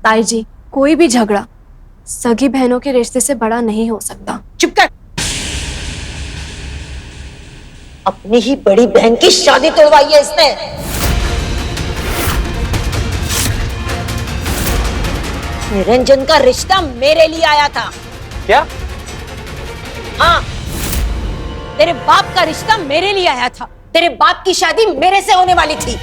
ताई जी, कोई भी झगड़ा सगी बहनों के रिश्ते से बड़ा नहीं हो सकता। चुप कर। अपनी ही बड़ी बहन की शादी तोड़वाई है इसने। निरंजन का रिश्ता मेरे लिए आया था। क्या? हाँ, तेरे बाप का रिश्ता मेरे लिए आया था। तेरे बाप की शादी मेरे से होने वाली थी,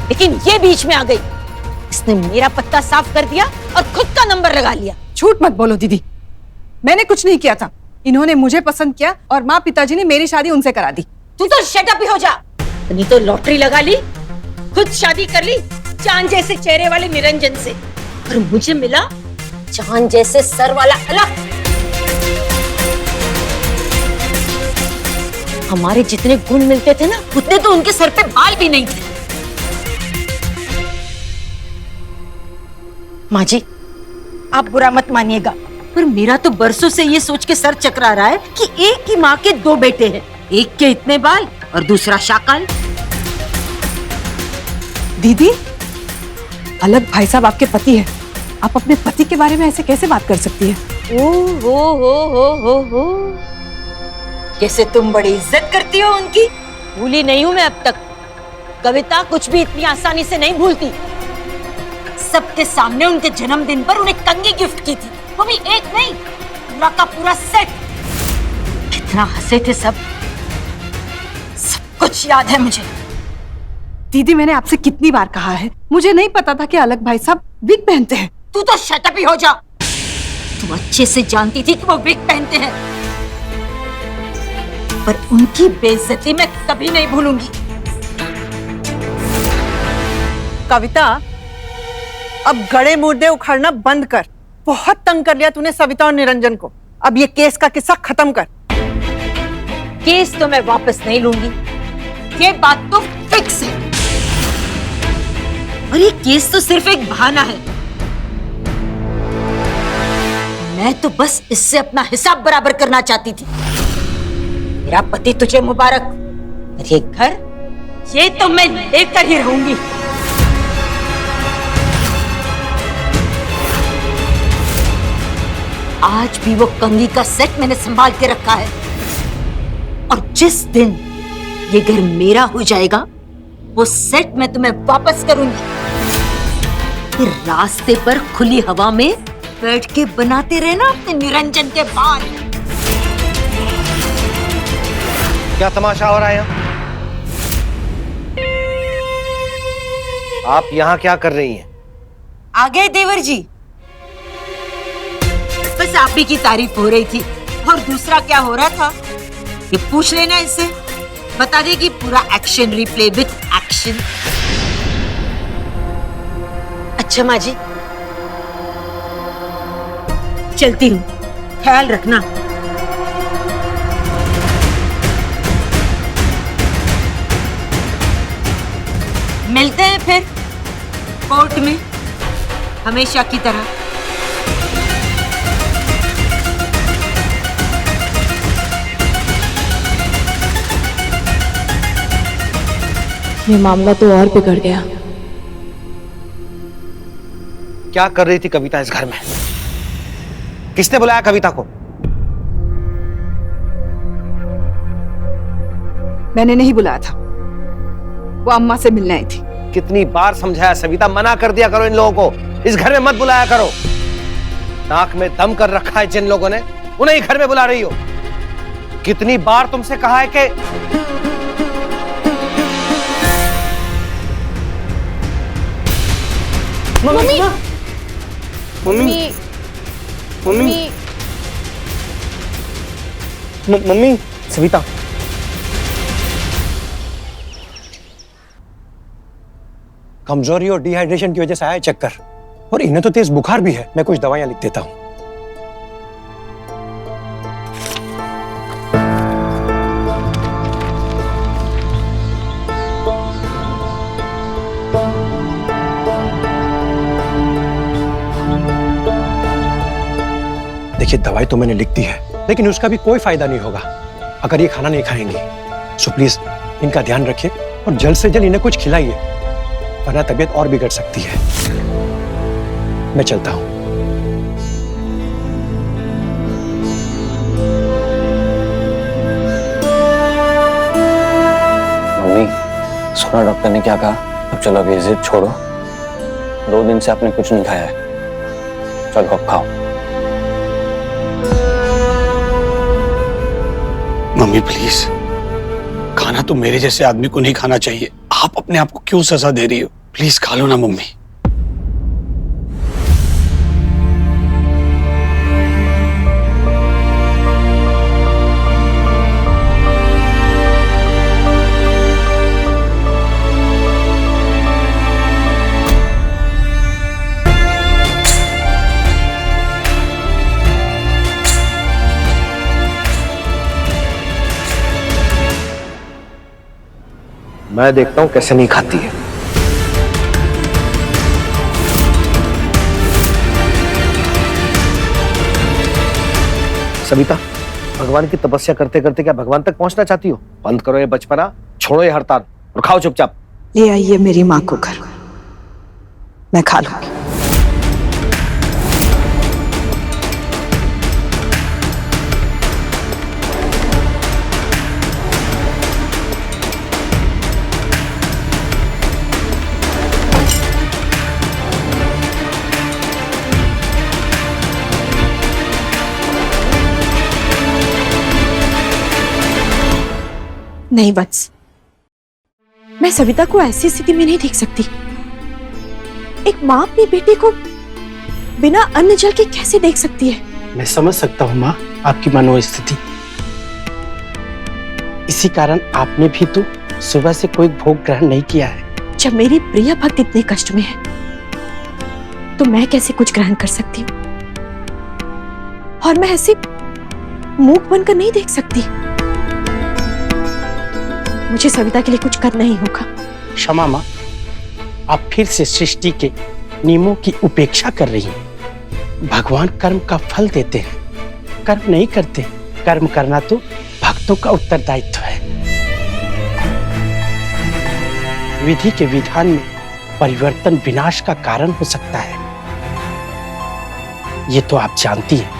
लेकिन ये बीच में आ गई। इसने मेरा पत्ता साफ कर दिया और खुद का नंबर लगा लिया। झूठ मत बोलो दीदी, मैंने कुछ नहीं किया था। इन्होंने मुझे पसंद किया और माँ पिताजी ने मेरी शादी उनसे करा दी। तू तो शट अप ही हो जा। नहीं तो लॉटरी लगा ली, खुद शादी कर ली चांद जैसे चेहरे वाले निरंजन से, और मुझे मिला चांद जैसे सर वाला अलग। हमारे जितने गुण मिलते थे ना, उतने तो उनके सर पे बाल भी नहीं थे। माँ जी, आप बुरा मत मानिएगा, पर मेरा तो बरसों से ये सोच के सर चकरा रहा है कि एक ही माँ के दो बेटे हैं, एक के इतने बाल और दूसरा शाकाल। दीदी, अलग भाई साहब आपके पति है, आप अपने पति के बारे में ऐसे कैसे बात कर सकती है? ओ हो, कैसे तुम बड़ी इज्जत करती हो उनकी। भूली नहीं हूं मैं अब तक। कविता कुछ भी इतनी आसानी से नहीं भूलती। सबके सामने उनके जन्मदिन पर उन्हें कंघी गिफ्ट की थी, वो भी एक नहीं, पूरा का पूरा सेट। कितना हंसे थे सब कुछ याद है मुझे। दीदी, मैंने आपसे कितनी बार कहा है, मुझे नहीं पता था कि अलग भाई साहब विग पहनते हैं। तू तो शट अप ही हो जा। तू अच्छे से जानती थी कि वो विग पहनते हैं, पर उनकी बेइज्जती मैं कभी नहीं भूलूंगी। कविता, अब गड़े मुर्दे उखाड़ना बंद कर। बहुत तंग कर लिया तूने सविता और निरंजन को। अब ये केस का किस्सा खत्म कर। केस तो मैं वापस नहीं लूंगी, ये बात तो फिक्स है। और ये केस तो सिर्फ एक बहाना है। मैं तो बस इससे अपना हिसाब बराबर करना चाहती थी। मेरा पति तुझे मुबारक, और ये घर, ये तो मैं लेकर ही रहूंगी। आज भी वो कंघी का सेट मैंने संभाल के रखा है, और जिस दिन ये घर मेरा हो जाएगा, वो सेट मैं तुम्हें वापस करूंगी। फिर रास्ते पर खुली हवा में बैठ के बनाते रहना अपने निरंजन के बाल। क्या तमाशा हो रहा है यहाँ? आप यहाँ क्या कर रही हैं? आ गए देवर जी। बस आप ही की तारीफ हो रही थी, और दूसरा क्या हो रहा था ये पूछ लेना इससे, बता देगी। पूरा एक्शन रिप्ले विद एक्शन। अच्छा माँ जी, चलती हूँ, ख्याल रखना। मिलते हैं फिर कोर्ट में, हमेशा की तरह। ये मामला तो और बिगड़ गया। क्या कर रही थी कविता इस घर में? किसने बुलाया कविता को? मैंने नहीं बुलाया था, वो अम्मा से मिलने आई थी। कितनी बार समझाया सविता, मना कर दिया करो इन लोगों को, इस घर में मत बुलाया करो। नाक में दम कर रखा है जिन लोगों ने, उन्हें ही घर में बुला रही हो। कितनी बार तुमसे कहा है कि mummy, mummy mummy, mummy Savita, कमजोरी और डिहाइड्रेशन की वजह से आया चक्कर, और इन्हें तो तेज बुखार भी है। मैं कुछ दवाइयां लिख देता हूं। देखिए, दवाई तो मैंने लिख दी है, लेकिन उसका भी कोई फायदा नहीं होगा अगर ये खाना नहीं खाएंगे। सो प्लीज इनका ध्यान रखिए और जल्द से जल्द इन्हें कुछ खिलाइए, वरना तबीयत और बिगड़ सकती है। मैं चलता हूं। मम्मी, सुना डॉक्टर ने क्या कहा? अब चलो अभी जिद छोड़ो, 2 दिन से आपने कुछ नहीं खाया है, चलो अब खाओ। मम्मी प्लीज, खाना तो मेरे जैसे आदमी को नहीं खाना चाहिए। आप अपने आप को क्यों सजा दे रही हो? प्लीज खा लो ना मम्मी। मैं देखता हूं कैसे नहीं खाती है। सविता, भगवान की तपस्या करते करते क्या भगवान तक पहुंचना चाहती हो? बंद करो ये बचपना, छोड़ो ये हड़ताल और खाओ चुपचाप। ले आइए मेरी माँ को घर, मैं खा लूंगी। नहीं वत्स, मैं सविता को ऐसी स्थिति में नहीं देख सकती। एक माँ अपनी बेटी को बिना अन्न जल के कैसे देख सकती है? मैं समझ सकता हूँ माँ आपकी मनोस्थिति। इसी कारण आपने भी तो सुबह से कोई भोग ग्रहण नहीं किया है। जब मेरी प्रिय भक्त इतने कष्ट में है तो मैं कैसे कुछ ग्रहण कर सकती हूँ? और मैं ऐसे मूक बनकर नहीं देख सकती। मुझे सविता के लिए कुछ करना ही होगा। क्षमा माँ, आप फिर से सृष्टि के नियमों की उपेक्षा कर रही हैं। भगवान कर्म का फल देते हैं, कर्म नहीं करते। कर्म करना तो भक्तों का उत्तरदायित्व है। विधि के विधान में परिवर्तन विनाश का कारण हो सकता है, ये तो आप जानती हैं,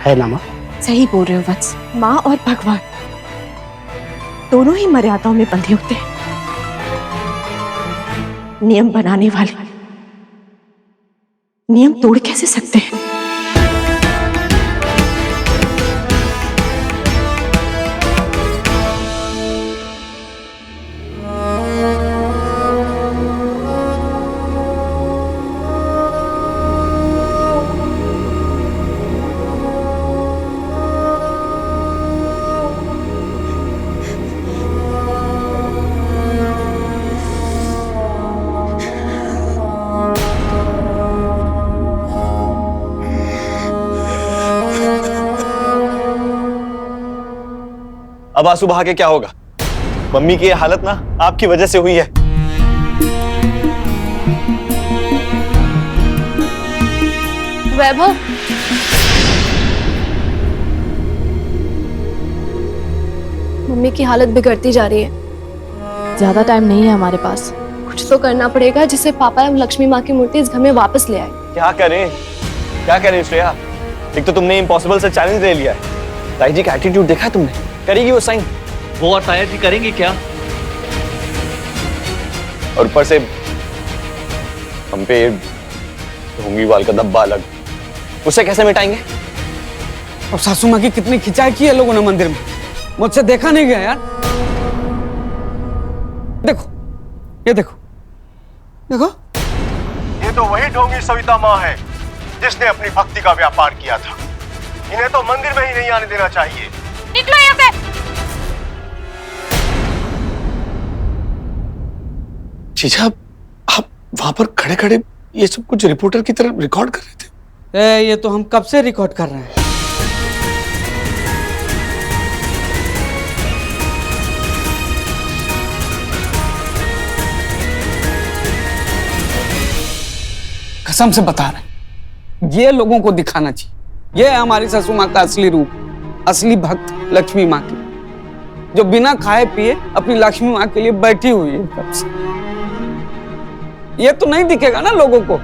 है ना माँ? सही बोल रहे हो वत्स। माँ और भगवान दोनों ही मर्यादाओं में बंधे होते हैं। नियम बनाने वाले नियम तोड़ कैसे सकते हैं? अब आंसू बहा के क्या होगा? मम्मी की ये हालत ना आपकी वजह से हुई है। वैभव, मम्मी की हालत बिगड़ती जा रही है। ज्यादा टाइम नहीं है हमारे पास। कुछ तो करना पड़ेगा जिससे पापा एवं लक्ष्मी माँ की मूर्ति इस घर में वापस ले आए। क्या करें श्रेया? एक तो तुमने इम्पॉसिबल से चैलेंज ले लिया है। ताई जी का एटीट्यूड देखा है तुमने? करेगी वो साइन? वो और ताया जी करेंगे क्या? और ऊपर से हम पे ढोंगी वाल का धब्बा अलग, उसे कैसे मिटाएंगे? और सासू माँ की कितनी खिंचाई की है लोगों ने मंदिर में, मुझसे देखा नहीं गया यार। देखो, ये देखो, देखो, ये तो वही ढोंगी सविता माँ है जिसने अपनी भक्ति का व्यापार किया था। इन्हें तो मंदिर में ही नहीं आने देना चाहिए। निकलो यहाँ से। जीजा, आप वहां पर खड़े खड़े ये सब कुछ रिपोर्टर की तरह रिकॉर्ड कर रहे थे? ये तो हम कब से रिकॉर्ड कर रहे हैं। कसम से बता रहे हैं, ये लोगों को दिखाना चाहिए। ये है हमारी सासू माँ का असली रूप, असली भक्त लक्ष्मी माँ की, जो बिना खाए पिए अपनी लक्ष्मी माँ के लिए बैठी हुई है। ये तो नहीं दिखेगा ना लोगों को।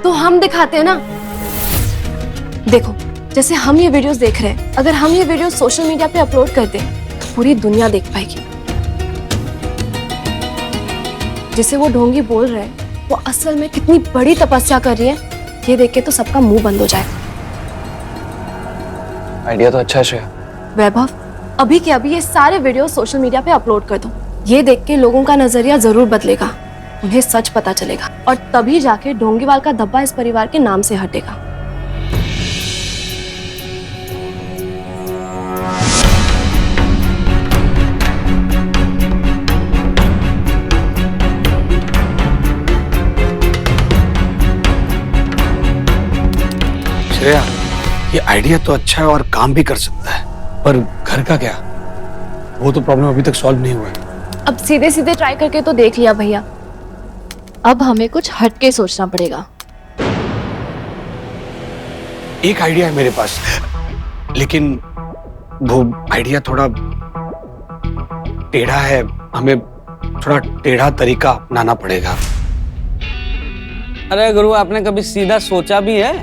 तो हम दिखाते हैं ना। देखो, जैसे हम ये वीडियोस देख रहे हैं, अगर हम ये वीडियोस सोशल मीडिया पे अपलोड कर दें तो पूरी दुनिया देख पाएगी। जिसे वो ढोंगी बोल रहे हैं, वो असल में कितनी बड़ी तपस्या कर रही है, ये देख के तो सबका मुंह बंद हो जाए। आइडिया तो अच्छा है श्रेया। वैभव, अभी के अभी ये सारे वीडियो सोशल मीडिया पे अपलोड कर दो। ये देख के लोगों का नजरिया जरूर बदलेगा, उन्हें सच पता चलेगा और तभी जाके ढोंगीवाल का धब्बा इस परिवार के नाम से हटेगा। श्रेया, ये आइडिया तो अच्छा है और काम भी कर सकता है, पर घर का क्या? वो तो प्रॉब्लम अभी तक सॉल्व नहीं हुआ है। अब सीधे सीधे ट्राई करके तो देख लिया भैया, अब हमें कुछ हटके सोचना पड़ेगा। एक आइडिया है मेरे पास, लेकिन वो आइडिया थोड़ा टेढ़ा है, हमें थोड़ा टेढ़ा तरीका अपनाना पड़ेगा। अरे गुरु, आपने कभी सीधा सोचा भी है?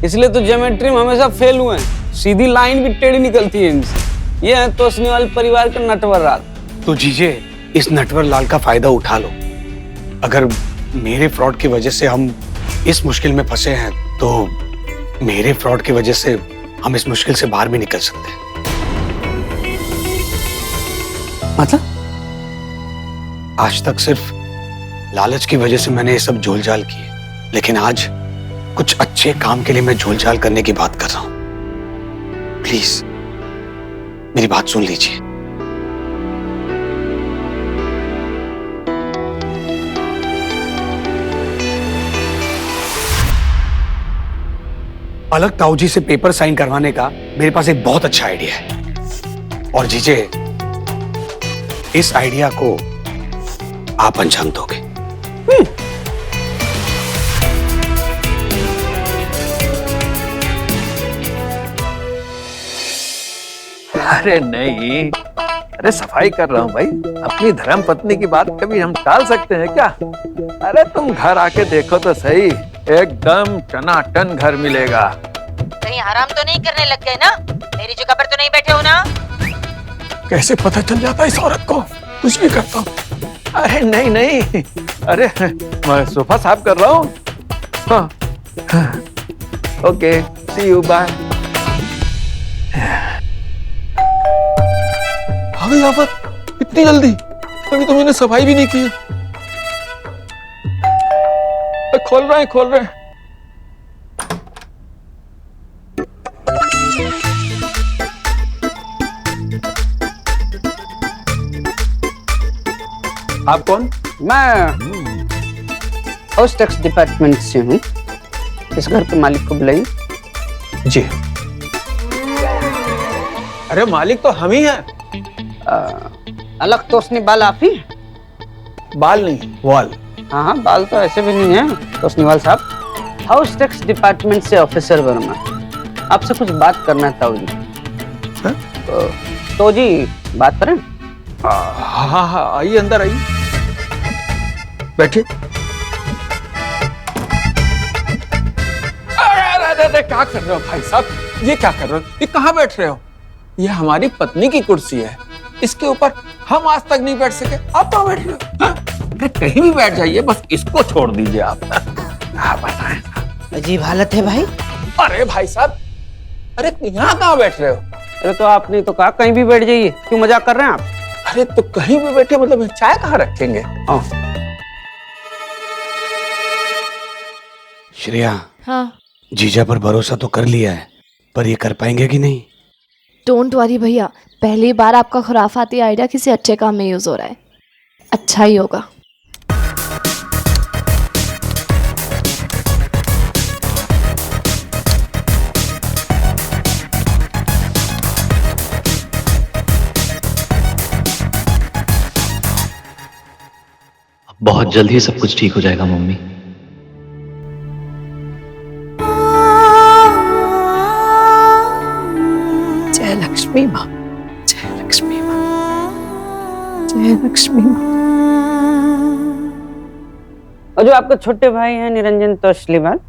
इसलिए तो ज्योमेट्री में हमेशा फेल हुए हैं। सीधी लाइन भी टेढ़ी निकलती है इनसे। ये है तोशनीवाल परिवार का नटवर लाल। तो जीजे, इस नटवर लाल का फायदा उठा लो। अगर मेरे फ्रॉड की वजह से हम इस मुश्किल में फंसे हैं, तो मेरे फ्रॉड की वजह से हम इस मुश्किल से बाहर भी निकल सकते हैं। मतलब आज तक सिर्फ लालच की वजह से मैंने ये सब झोलझाल किए, लेकिन आज कुछ अच्छे काम के लिए मैं झोलझाल करने की बात कर रहा हूं। प्लीज मेरी बात सुन लीजिए। अलग ताऊजी से पेपर साइन करवाने का मेरे पास एक बहुत अच्छा आइडिया है, और जीजे, इस आइडिया को आप अंजाम दोगे। अरे नहीं, अरे सफाई कर रहा हूँ भाई। अपनी धर्म पत्नी की बात कभी हम टाल सकते हैं क्या? अरे तुम घर आके देखो तो सही, एकदम टनाटन घर मिलेगा। कहीं हराम तो नहीं करने लग गए ना? मेरी जगह पर तो नहीं बैठे हो ना? कैसे पता चल जाता है इस औरत को? कुछ भी करता हूँ। अरे नहीं नहीं, अरे मैं सोफा साफ कर रहा हूँ। हाँ। Okay, see you, bye. भाभी आफत, इतनी जल्दी? अभी तो मैंने सफाई भी नहीं की है। खोल रहे हैं। आप कौन? मैं हाउस टैक्स डिपार्टमेंट से हूँ। इस घर के मालिक को बुलाइए। जी। अरे मालिक तो हम ही हैं। अलग तोशनीवाल आप ही? बाल नहीं, वाल। हाँ, बाल तो ऐसे भी नहीं है तोशनीवाल साहब। हाउस टैक्स डिपार्टमेंट से ऑफिसर वर्मा, आपसे कुछ बात करना है ताऊ जी। तो जी बात करें? हाँ, आइए, अंदर आइए, बैठिए। अरे क्या कर रहे हो भाई साहब? ये क्या कर रहे हो? ये कहाँ बैठ रहे हो? ये हमारी पत्नी की कुर्सी है, इसके ऊपर हम आज तक नहीं बैठ सके, आप कहाँ बैठ रहे हो? अरे कहीं भी बैठ जाइए, बस इसको छोड़ दीजिए आप। बताएं। अजीब हालत है भाई। अरे भाई साहब, अरे यहाँ कहाँ बैठ रहे हो? अरे तो आपने तो कहा कहीं भी बैठ जाइए, क्यों मजाक कर रहे हैं आप? अरे तो कहीं भी बैठे, मतलब चाय कहाँ रखेंगे? श्रेया, हाँ, जीजा पर भरोसा तो कर लिया है, पर ये कर पाएंगे कि नहीं? डोंट वरी भैया, पहली बार आपका खुराफाती आइडिया किसी अच्छे काम में यूज हो रहा है। अच्छा ही होगा। बहुत जल्द ही सब कुछ ठीक हो जाएगा मम्मी। जय लक्ष्मी माँ, जय लक्ष्मी माँ, जय लक्ष्मी माँ। और जो आपके छोटे भाई हैं निरंजन तोषलीवाल,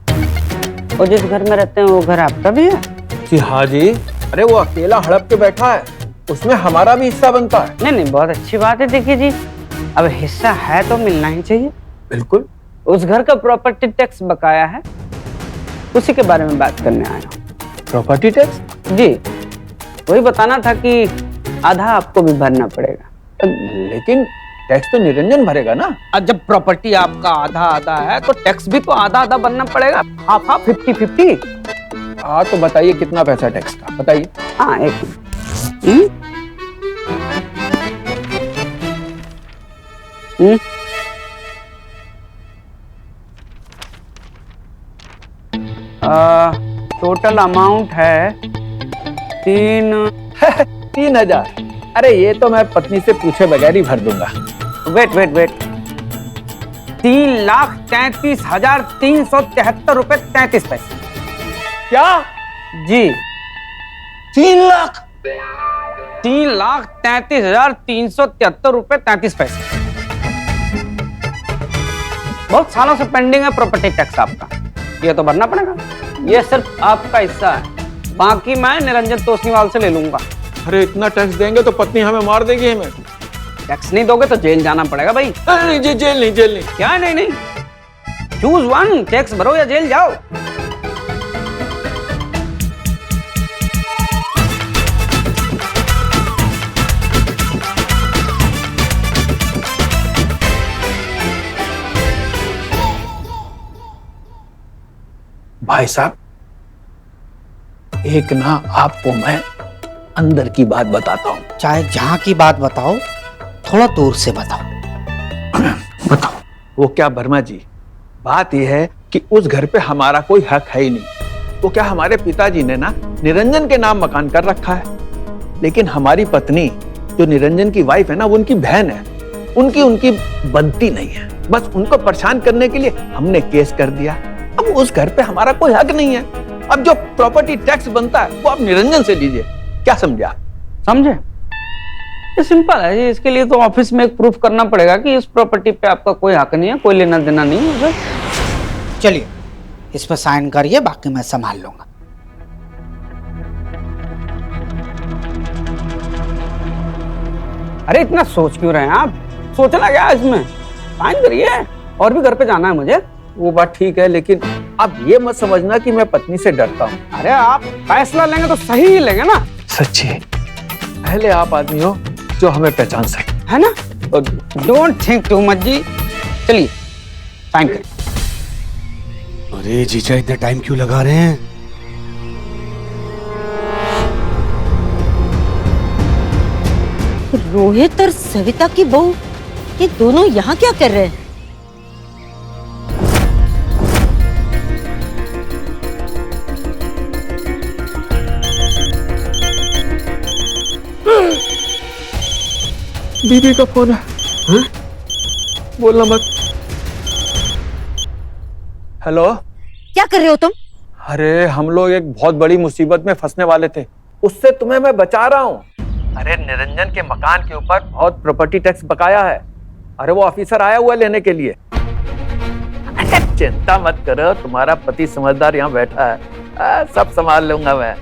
और जिस घर में रहते हैं वो घर आपका भी है? जी हाँ जी। अरे वो अकेला हड़प के बैठा है, उसमें हमारा भी हिस्सा बनता है। नहीं नहीं, बहुत अच्छी बात है। देखिए जी, अब हिस्सा है तो मिलना ही चाहिए। बिल्कुल। उस घर का प्रॉपर्टी टैक्स बकाया है, उसी के बारे में बात करने आया हूँ। Property tax? जी, वही बताना था कि आधा आपको भी भरना पड़ेगा। लेकिन टैक्स तो निरंजन भरेगा ना। और जब प्रॉपर्टी आपका आधा आधा है तो टैक्स भी तो आधा आधा बनना पड़ेगा, हाफ हाफ 50-50। हाँ तो बताइए कितना पैसा टैक्स का, बताइए। हाँ, एक टोटल अमाउंट है 3,000। अरे ये तो मैं पत्नी से पूछे बगैर ही भर दूंगा। वेट 3,33,373 रुपए 33 पैसे। क्या? जी, 3 लाख? 3,33,373 रुपए 33 पैसे। बहुत सालों से पेंडिंग है प्रॉपर्टी टैक्स आपका, ये तो भरना पड़ेगा। ये सिर्फ आपका हिस्सा है, बाकी मैं निरंजन तोषलीवाल से ले लूंगा। अरे इतना टैक्स देंगे तो पत्नी हमें मार देगी। हमें टैक्स नहीं दोगे तो जेल जाना पड़ेगा भाई। नहीं जी, जेल नहीं, जेल नहीं। क्या नहीं? चूज वन, टैक्स भरो या जेल जाओ। भाई साहब, एक ना आपको मैं अंदर की बात बताता हूँ। चाहे जहां की बात बताओ, थोड़ा दूर से बताओ। बताओ। वो क्या वर्मा जी, बात यह है कि उस घर पे हमारा कोई हक है ही नहीं। वो क्या, हमारे पिताजी ने ना निरंजन के नाम मकान कर रखा है, लेकिन हमारी पत्नी जो निरंजन की वाइफ है ना, वो उनकी बहन है, उनकी बनती नहीं है। बस उनको परेशान करने के लिए हमने केस कर दिया। अब उस घर पे हमारा कोई हक नहीं है। अब जो प्रॉपर्टी टैक्स बनता है वो आप निरंजन से लीजिए। क्या समझा? समझे? ये सिंपल है जी। इसके लिए तो ऑफिस में एक प्रूफ करना पड़ेगा कि इस प्रॉपर्टी पे आपका कोई हक नहीं है, कोई लेना देना नहीं है। चलिए, इस पर साइन करिए, बाकी मैं संभाल लूंगा। अरे इतना सोच क्यों रहे हैं आप? सोचना क्या है इसमें? साइन करिए, और भी घर पे जाना है मुझे। वो बात ठीक है, लेकिन आप ये मत समझना कि मैं पत्नी से डरता हूँ। अरे आप फैसला लेंगे तो सही ही लेंगे ना। सच्ची, पहले आप आदमी हो जो हमें पहचान सके, है ना? डोंट थिंक टू मच जी। चलिए साइन करें। अरे जीजा, इतना टाइम क्यों लगा रहे हैं? रोहित और सविता की बहू, ये दोनों यहाँ क्या कर रहे हैं? दीदी का फोन है। हाँ? बोलना मत। हेलो, क्या कर रहे हो तुम? अरे हम लोग एक बहुत बड़ी मुसीबत में फंसने वाले थे, उससे तुम्हें मैं बचा रहा हूँ। अरे निरंजन के मकान के ऊपर बहुत प्रॉपर्टी टैक्स बकाया है। अरे वो ऑफिसर आया हुआ लेने के लिए। अरे चिंता मत करो, तुम्हारा पति समझदार यहाँ बैठा है, सब संभाल लूंगा मैं।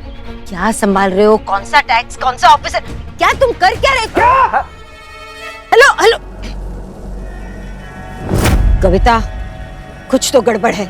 क्या संभाल रहे हो? कौन सा टैक्स, कौन सा ऑफिसर? क्या तुम कर क्या रहे थे? हेलो, कविता, कुछ तो गड़बड़ है।